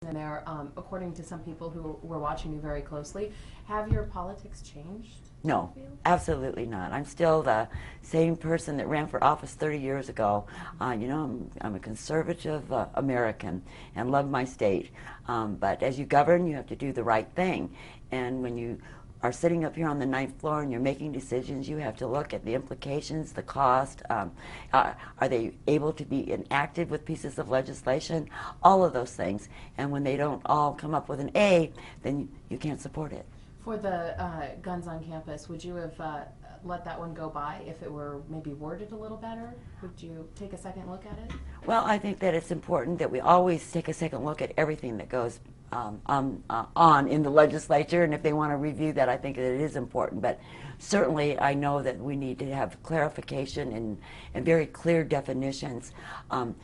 in there, according to some people who were watching you very closely. Have your politics changed? No, absolutely not. I'm still the same person that ran for office 30 years ago. I'm a conservative American and love my state. But as you govern, you have to do the right thing. And when you are sitting up here on the ninth floor and you're making decisions, you have to look at the implications, the cost. Are they able to be enacted with pieces of legislation? All of those things. And when they don't all come up with an A, then you can't support it. For the guns on campus, would you have let that one go by if it were maybe worded a little better? Would you take a second look at it? Well, I think that it's important that we always take a second look at everything that goes on in the legislature, and if they want to review that, I think that it is important. But certainly, I know that we need to have clarification and very clear definitions. And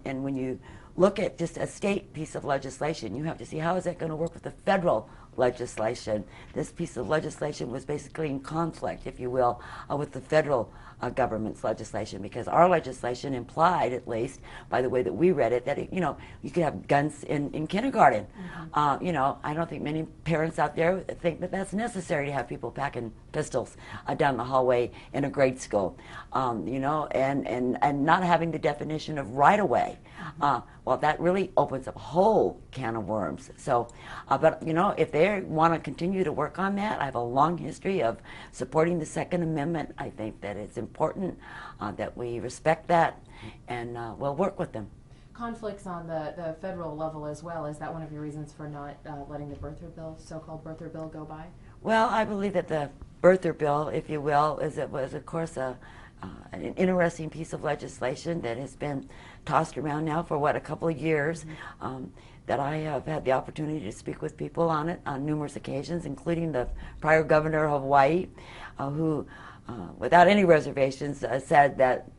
when you look at just a state piece of legislation, you have to see how is that going to work with the federal legislation. This piece of legislation was basically in conflict, if you will, with the federal government's legislation, because our legislation implied, at least by the way that we read it, that you could have guns in kindergarten. Mm-hmm. I don't think many parents out there think that that's necessary to have people packing pistols down the hallway in a grade school. And not having the definition of right away. Well, that really opens up a whole can of worms. So, but if they want to continue to work on that, I have a long history of supporting the Second Amendment. I think that it's important that we respect that, and we'll work with them. Conflicts on the federal level as well. Is that one of your reasons for not letting the birther bill, so-called birther bill, go by? Well, I believe that the birther bill, if you will, was of course an interesting piece of legislation that has been tossed around now for a couple of years. Mm-hmm. That I have had the opportunity to speak with people on it on numerous occasions, including the prior governor of Hawaii, who, without any reservations, said that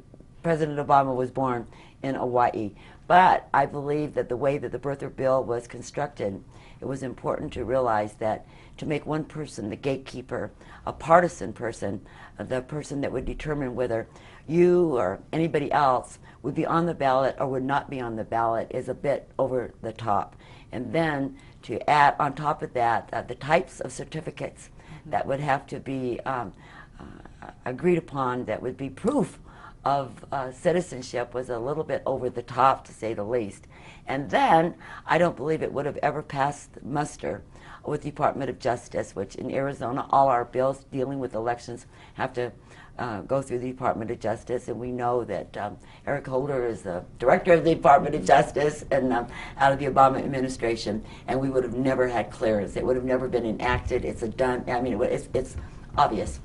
President Obama was born in Hawaii. But I believe that the way that the birther bill was constructed, it was important to realize that to make one person the gatekeeper, a partisan person, the person that would determine whether you or anybody else would be on the ballot or would not be on the ballot, is a bit over the top. And then to add on top of that the types of certificates that would have to be agreed upon that would be proof of citizenship was a little bit over the top, to say the least. And then I don't believe it would have ever passed muster with the Department of Justice, which in Arizona, all our bills dealing with elections have to go through the Department of Justice, and we know that Eric Holder is the director of the Department of Justice and out of the Obama administration, and we would have never had clearance. It would have never been enacted. It's it's obvious.